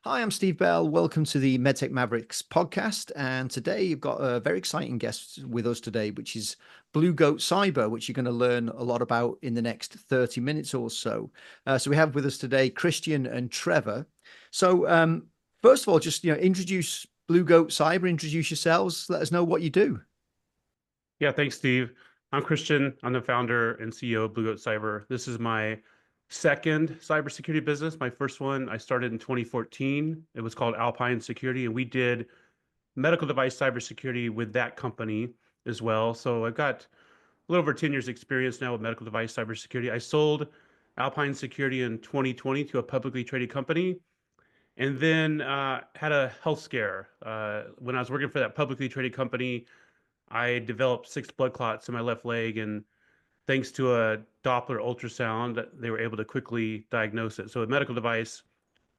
Hi, I'm Steve Bell. Welcome to the Medtech Mavericks podcast. And today you've got a very exciting guest with us today, which is Blue Goat Cyber, which you're going to learn a lot about in the next 30 minutes or so. So we have with us today Christian and Trevor. So first of all, just introduce Blue Goat Cyber, introduce yourselves, let us know what you do. Yeah, thanks, Steve. I'm Christian. I'm the founder and CEO of Blue Goat Cyber. This is my second cybersecurity business. My first one I started in 2014. It was called Alpine Security, and we did medical device cybersecurity with that company as well. So I've got a little over 10 years experience now with medical device cybersecurity. I sold Alpine Security in 2020 to a publicly traded company, and then had a health scare. When I was working for that publicly traded company, I developed 6 blood clots in my left leg, and thanks to a Doppler ultrasound, they were able to quickly diagnose it. So a medical device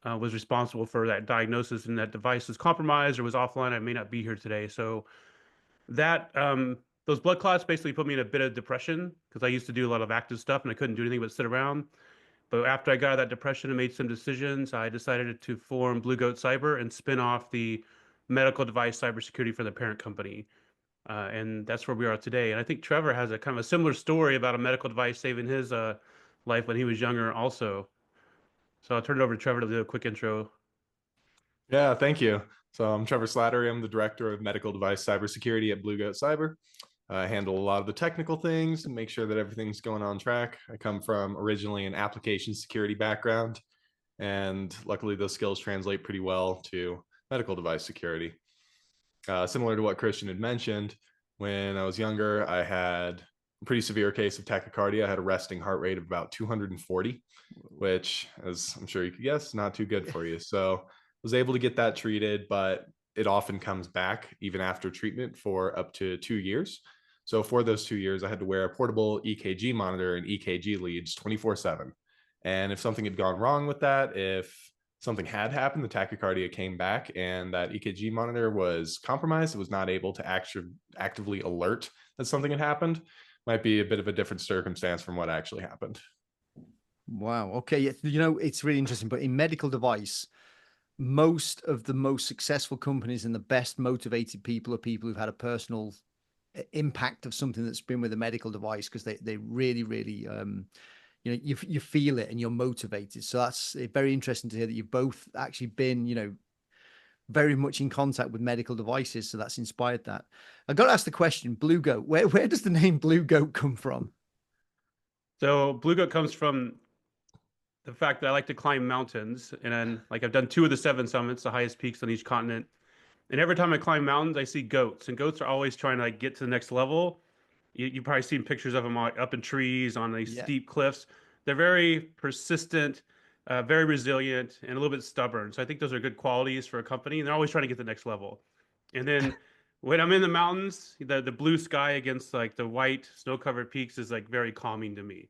was responsible for that diagnosis, and that device was compromised or was offline. I may not be here today. So that those blood clots basically put me in a bit of depression because I used to do a lot of active stuff and I couldn't do anything but sit around. But after I got out of that depression and made some decisions, I decided to form Blue Goat Cyber and spin off the medical device cybersecurity for the parent company. And that's where we are today. And I think Trevor has a kind of a similar story about a medical device saving his life when he was younger also. So I'll turn it over to Trevor to do a quick intro. Yeah, thank you. So I'm Trevor Slattery. I'm the director of medical device cybersecurity at Blue Goat Cyber. I handle a lot of the technical things and make sure that everything's going on track. I come from originally an application security background, and luckily those skills translate pretty well to medical device security. Similar to what Christian had mentioned, when I was younger, I had a pretty severe case of tachycardia. I had a resting heart rate of about 240, which, as I'm sure you could guess, not too good for you. So was able to get that treated, but it often comes back even after treatment for up to 2 years. So for those 2 years, I had to wear a portable EKG monitor and EKG leads 24/7. And if something had gone wrong with that, if something had happened, the tachycardia came back, and that EKG monitor was compromised, it was not able to actively alert that something had happened, might be a bit of a different circumstance from what actually happened. Wow. Okay. Yeah, it's really interesting, but in medical device, most of the most successful companies and the best motivated people are people who've had a personal impact of something that's been with a medical device because they really really you feel it and you're motivated. So that's very interesting to hear that you've both actually been very much in contact with medical devices, so that's inspired that. I got to ask the question, Blue Goat, where does the name Blue Goat come from? So Blue Goat comes from the fact that I like to climb mountains, and then like I've done 2 of the 7 summits, the highest peaks on each continent. And every time I climb mountains, I see goats, and goats are always trying to like get to the next level. You've probably seen pictures of them like, up in trees on these Yeah. steep cliffs. They're very persistent, very resilient, and a little bit stubborn. So I think those are good qualities for a company, and they're always trying to get to the next level. And then when I'm in the mountains, the blue sky against like the white snow-covered peaks is like very calming to me.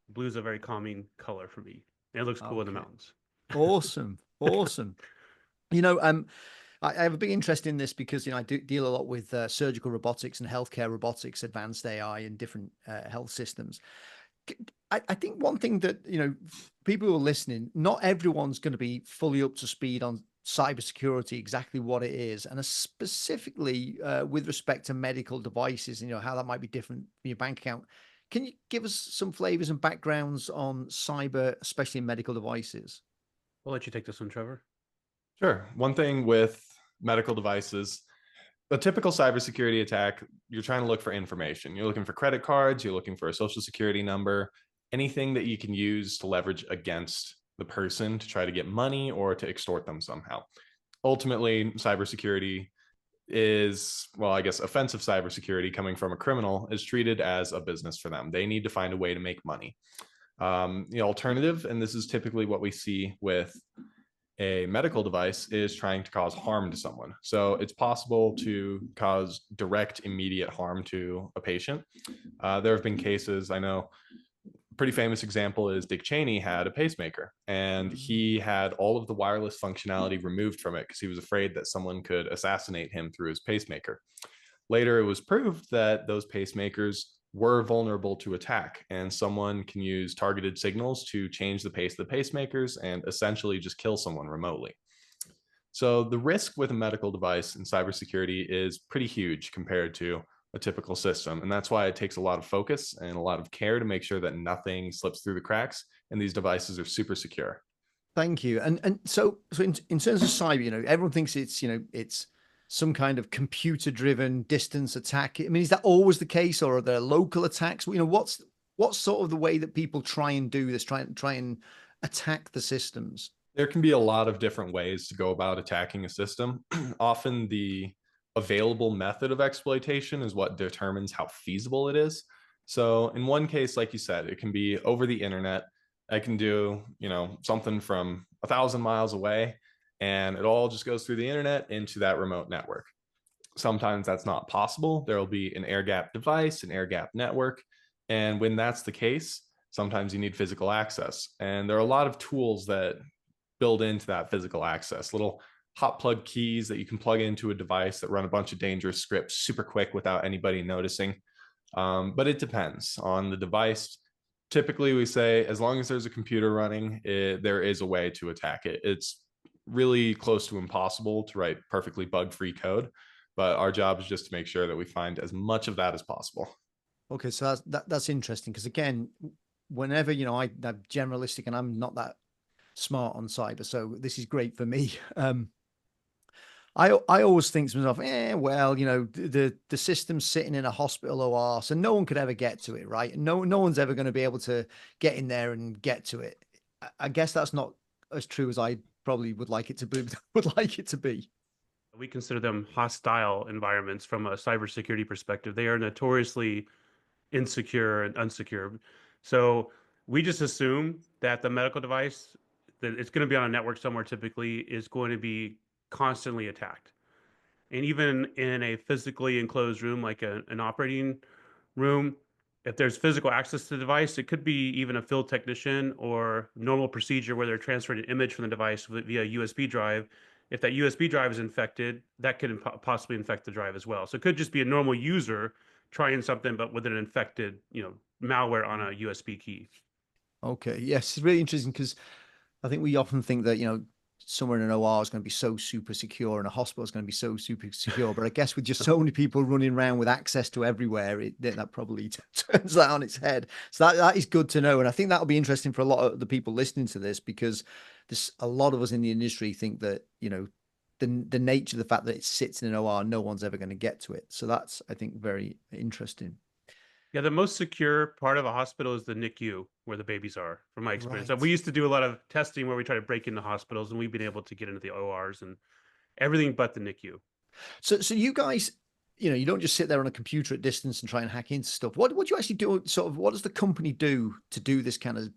Blue is a very calming color for me, and it looks cool in the Okay. mountains. Awesome. Awesome. You know, I have a big interest in this because I do deal a lot with surgical robotics and healthcare robotics, advanced AI, and different health systems. I think one thing that people who are listening, not everyone's going to be fully up to speed on cybersecurity, exactly what it is, and specifically with respect to medical devices, and how that might be different from your bank account. Can you give us some flavors and backgrounds on cyber, especially in medical devices? I'll let you take this one, Trevor. Sure. One thing with medical devices, a typical cybersecurity attack, you're trying to look for information. You're looking for credit cards, you're looking for a social security number, anything that you can use to leverage against the person to try to get money or to extort them somehow. Ultimately, cybersecurity is, well, I guess offensive cybersecurity coming from a criminal is treated as a business for them. They need to find a way to make money. The alternative, and this is typically what we see with a medical device, is trying to cause harm to someone. So it's possible to cause direct, immediate harm to a patient. There have been cases, I know, a pretty famous example is Dick Cheney had a pacemaker, and he had all of the wireless functionality removed from it because he was afraid that someone could assassinate him through his pacemaker. Later, it was proved that those pacemakers were vulnerable to attack, and someone can use targeted signals to change the pace of the pacemakers and essentially just kill someone remotely. So the risk with a medical device in cybersecurity is pretty huge compared to a typical system. And that's why it takes a lot of focus and a lot of care to make sure that nothing slips through the cracks and these devices are super secure. Thank you. And so in terms of cyber, everyone thinks it's, it's some kind of computer driven distance attack. I mean, is that always the case, or are there local attacks? What's sort of the way that people try and do this, try and attack the systems? There can be a lot of different ways to go about attacking a system. Often the available method of exploitation is what determines how feasible it is. So in one case, like you said, it can be over the internet. I can do, something from 1,000 miles away, and it all just goes through the internet into that remote network. Sometimes that's not possible. There will be an air gap device, an air gap network. And when that's the case, sometimes you need physical access. And there are a lot of tools that build into that physical access, little hot plug keys that you can plug into a device that run a bunch of dangerous scripts super quick without anybody noticing. But it depends on the device. Typically, we say as long as there's a computer running, there is a way to attack it. It's really close to impossible to write perfectly bug-free code, but our job is just to make sure that we find as much of that as possible. Okay, so that's interesting, because again, whenever I'm generalistic and I'm not that smart on cyber, so this is great for me. I always think to myself, well, the system's sitting in a hospital OR, so no one could ever get to it, right? No one's ever going to be able to get in there and get to it. I guess that's not as true as I probably would like it to be. We consider them hostile environments from a cybersecurity perspective. They are notoriously insecure and unsecure. So we just assume that the medical device, that it's going to be on a network somewhere, typically is going to be constantly attacked. And even in a physically enclosed room, like an operating room, if there's physical access to the device, it could be even a field technician or normal procedure where they're transferring an image from the device via USB drive. If that USB drive is infected, that could possibly infect the drive as well. So it could just be a normal user trying something, but with an infected, malware on a USB key. Okay, yes, it's really interesting, because I think we often think that, somewhere in an OR is going to be so super secure and a hospital is going to be so super secure. But I guess with just so many people running around with access to everywhere, that probably turns that on its head. So that is good to know. And I think that'll be interesting for a lot of the people listening to this, because there's a lot of us in the industry think that, the nature of the fact that it sits in an OR, no one's ever going to get to it. So that's, I think, very interesting. Yeah, the most secure part of a hospital is the NICU, where the babies are, from my experience. Right. We used to do a lot of testing where we try to break into hospitals, and we've been able to get into the ORs and everything but the NICU. So you guys, you don't just sit there on a computer at distance and try and hack into stuff. What do you actually do? Sort of, what does the company do to do this kind of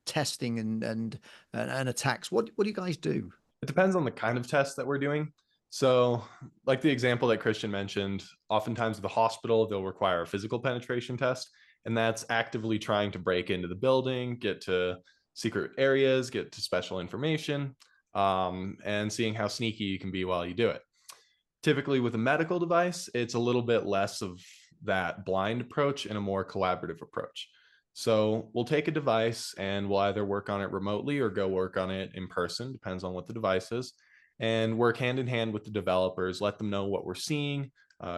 testing and attacks? What do you guys do? It depends on the kind of test that we're doing. So, like the example that Christian mentioned, oftentimes at the hospital, they'll require a physical penetration test, and that's actively trying to break into the building, get to secret areas, get to special information, and seeing how sneaky you can be while you do it. Typically, with a medical device, it's a little bit less of that blind approach and a more collaborative approach. So we'll take a device and we'll either work on it remotely or go work on it in person, depends on what the device is, and work hand in hand with the developers, let them know what we're seeing,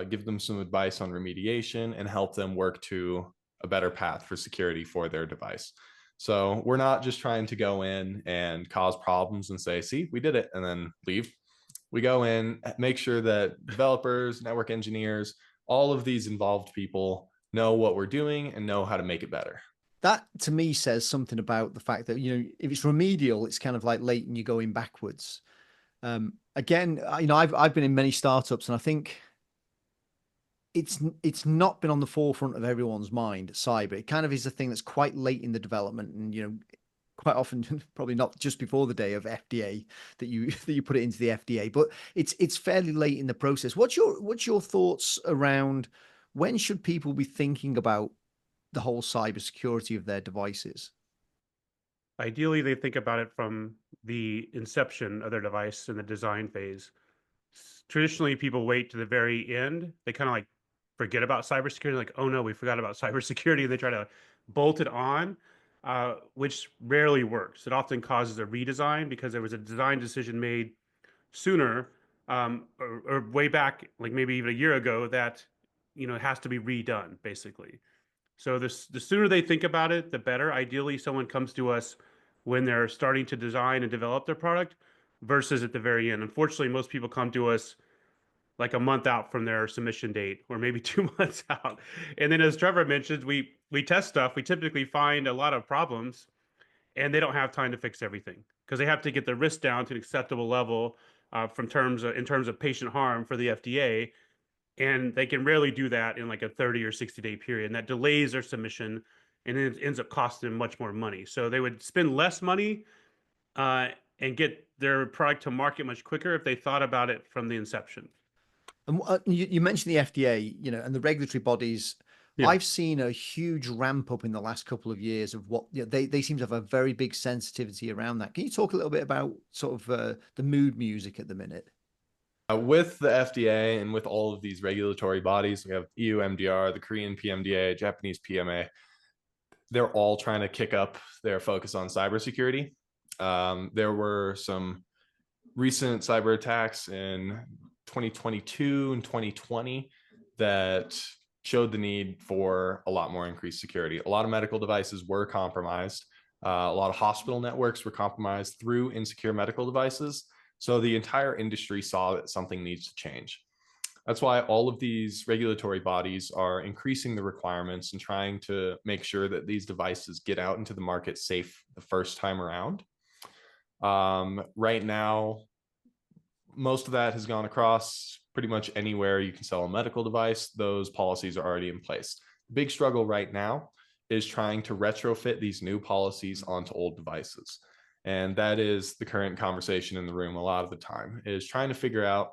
give them some advice on remediation, and help them work to a better path for security for their device. So we're not just trying to go in and cause problems and say, see, we did it, and then leave. We go in, make sure that developers, network engineers, all of these involved people know what we're doing and know how to make it better. That to me says something about the fact that, if it's remedial, it's kind of like late and you're going backwards. Again, I've been in many startups, and I think it's not been on the forefront of everyone's mind, cyber. It kind of is a thing that's quite late in the development, and quite often probably not just before the day of FDA that you put it into the FDA, but it's fairly late in the process. What's your thoughts around when should people be thinking about the whole cybersecurity of their devices? Ideally, they think about it from the inception of their device in the design phase. Traditionally, people wait to the very end. They kind of like forget about cybersecurity, like, oh no, we forgot about cybersecurity, and they try to bolt it on, which rarely works. It often causes a redesign because there was a design decision made sooner, or way back, like maybe even a year ago, that it has to be redone basically. So the sooner they think about it, the better. Ideally, someone comes to us when they're starting to design and develop their product versus at the very end. Unfortunately, most people come to us like a month out from their submission date or maybe 2 months out. And then as Trevor mentioned, we test stuff. We typically find a lot of problems and they don't have time to fix everything because they have to get the risk down to an acceptable level in terms of patient harm for the FDA. And they can rarely do that in like a 30 or 60-day period. And that delays their submission and it ends up costing them much more money. So they would spend less money uh, and get their product to market much quicker if they thought about it from the inception. And you mentioned the FDA, and the regulatory bodies. Yeah. I've seen a huge ramp up in the last couple of years of what they seem to have a very big sensitivity around that. Can you talk a little bit about sort of the mood music at the minute? With the FDA and with all of these regulatory bodies, we have EU MDR, the Korean PMDA, Japanese PMA. They're all trying to kick up their focus on cybersecurity. There were some recent cyber attacks in 2022 and 2020 that showed the need for a lot more increased security. A lot of medical devices were compromised. A lot of hospital networks were compromised through insecure medical devices. So the entire industry saw that something needs to change. That's why all of these regulatory bodies are increasing the requirements and trying to make sure that these devices get out into the market safe the first time around. Right now, most of that has gone across pretty much anywhere you can sell a medical device. Those policies are already in place. The big struggle right now is trying to retrofit these new policies onto old devices. And that is the current conversation in the room a lot of the time, is trying to figure out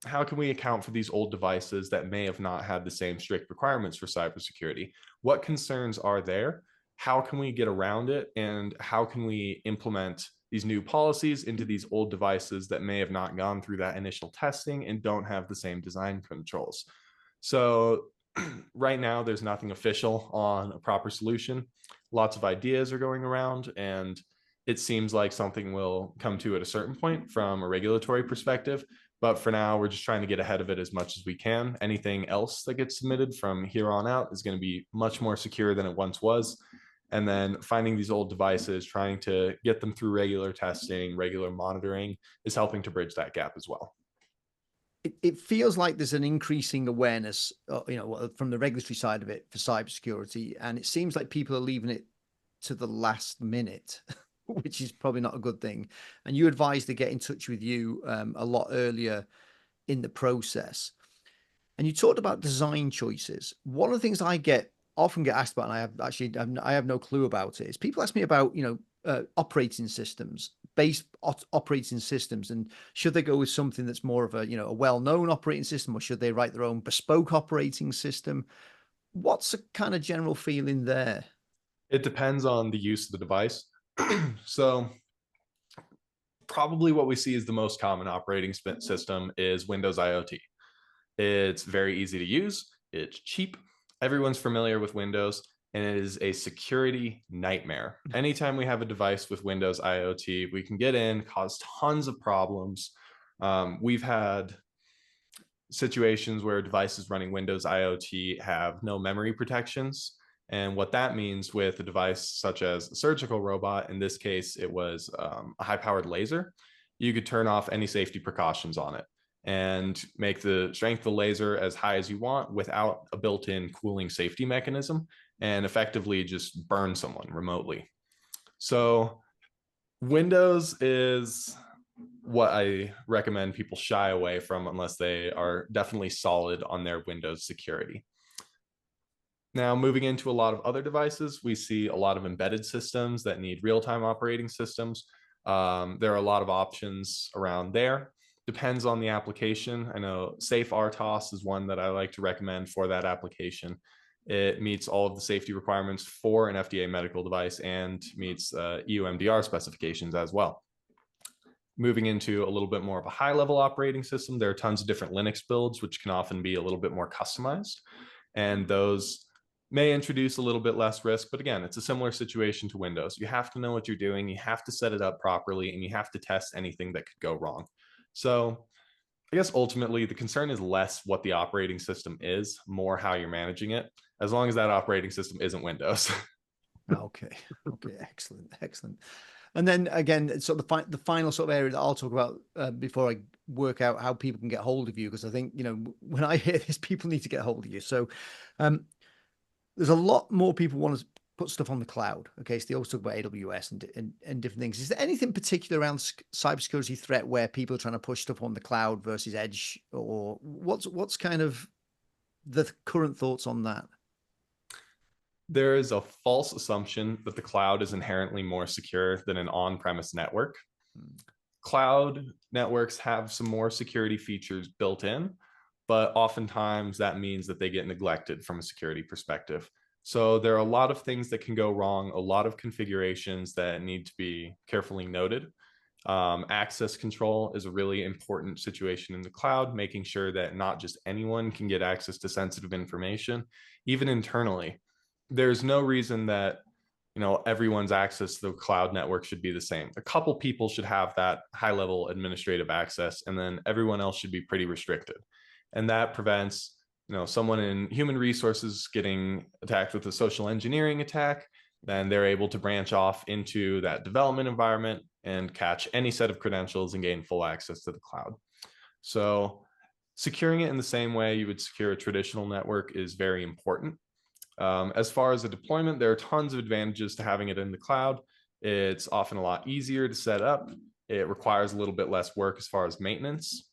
how can we account for these old devices that may have not had the same strict requirements for cybersecurity? What concerns are there? How can we get around it? And how can we implement these new policies into these old devices that may have not gone through that initial testing and don't have the same design controls? So right now, there's nothing official on a proper solution. Lots of ideas are going around, and it seems like something will come to at a certain point from a regulatory perspective. But for now, we're just trying to get ahead of it as much as we can. Anything else that gets submitted from here on out is going to be much more secure than it once was. And then finding these old devices, trying to get them through regular testing, regular monitoring is helping to bridge that gap as well. It feels like there's an increasing awareness, from the regulatory side of it for cybersecurity. And it seems like people are leaving it to the last minute, which is probably not a good thing. And you advised to get in touch with you a lot earlier in the process. And you talked about design choices. One of the things I often get asked about, and I have no clue about it, is people ask me about, operating systems, base operating systems, and should they go with something that's more of a well-known operating system, or should they write their own bespoke operating system? What's the kind of general feeling there? It depends on the use of the device. So probably what we see as the most common operating system is Windows IoT. It's very easy to use. It's cheap. Everyone's familiar with Windows, and it is a security nightmare. Anytime we have a device with Windows IoT, we can get in, cause tons of problems. We've had situations where devices running Windows IoT have no memory protections. And what that means with a device such as a surgical robot, in this case, it was a high-powered laser, you could turn off any safety precautions on it and make the strength of the laser as high as you want without a built-in cooling safety mechanism, and effectively just burn someone remotely. So Windows is what I recommend people shy away from unless they are definitely solid on their Windows security. Now, moving into a lot of other devices, we see a lot of embedded systems that need real-time operating systems. There are a lot of options around there. Depends on the application. I know Safe RTOS is one that I like to recommend for that application. It meets all of the safety requirements for an FDA medical device and meets EU MDR specifications as well. Moving into a little bit more of a high-level operating system, there are tons of different Linux builds, which can often be a little bit more customized. And those may introduce a little bit less risk, but again, it's a similar situation to Windows. You have to know what you're doing, you have to set it up properly, and you have to test anything that could go wrong. So I guess ultimately the concern is less what the operating system is, more how you're managing it, as long as that operating system isn't Windows. Okay. Okay. Excellent. Excellent. And then again, so the final sort of area that I'll talk about before I work out how people can get hold of you, because I think, you know, when I hear this, people need to get hold of you. So there's a lot more people want to put stuff on the cloud. Okay. So they always talk about AWS and different things. Is there anything particular around cybersecurity threat where people are trying to push stuff on the cloud versus edge, or what's kind of the current thoughts on that? There is a false assumption that the cloud is inherently more secure than an on-premise network. Cloud networks have some more security features built in, but oftentimes that means that they get neglected from a security perspective. So there are a lot of things that can go wrong, a lot of configurations that need to be carefully noted. Access control is a really important situation in the cloud, making sure that not just anyone can get access to sensitive information, even internally. There's no reason that everyone's access to the cloud network should be the same. A couple people should have that high level administrative access, and then everyone else should be pretty restricted. And that prevents someone in human resources getting attacked with a social engineering attack. Then they're able to branch off into that development environment and catch any set of credentials and gain full access to the cloud. So securing it in the same way you would secure a traditional network is very important. As far as the deployment, there are tons of advantages to having it in the cloud. It's often a lot easier to set up. It requires a little bit less work as far as maintenance.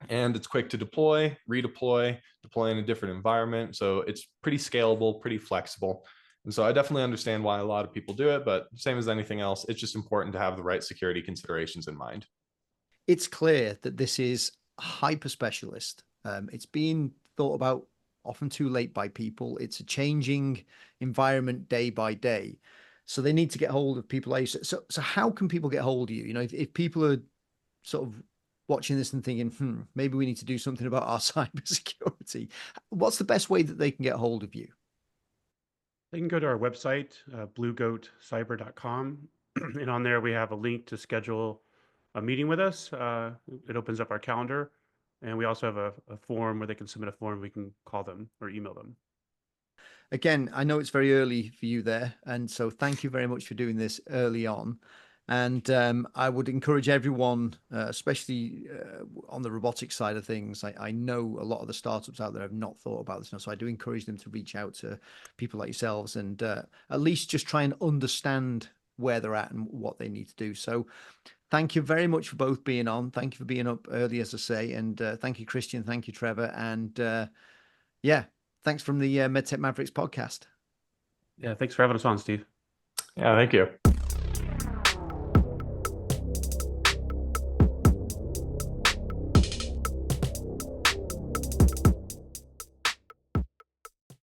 And it's quick to deploy, redeploy, deploy in a different environment. So it's pretty scalable, pretty flexible. And so I definitely understand why a lot of people do it, but same as anything else, it's just important to have the right security considerations in mind. It's clear that this is hyper specialist. It's being thought about often too late by people. It's a changing environment day by day. So they need to get hold of people like you. So how can people get hold of you? You know, if people are sort of watching this and thinking, maybe we need to do something about our cybersecurity, what's the best way that they can get hold of you? They can go to our website, bluegoatcyber.com. And on there, we have a link to schedule a meeting with us. It opens up our calendar. And we also have a form where they can submit a form. We can call them or email them. Again, I know it's very early for you there. And so thank you very much for doing this early on. And I would encourage everyone, especially on the robotics side of things. I know a lot of the startups out there have not thought about this now. So I do encourage them to reach out to people like yourselves and at least just try and understand where they're at and what they need to do. So thank you very much for both being on. Thank you for being up early, as I say. And thank you, Christian. Thank you, Trevor. And yeah, thanks from the Medtech Mavericks podcast. Yeah, thanks for having us on, Steve. Yeah, thank you.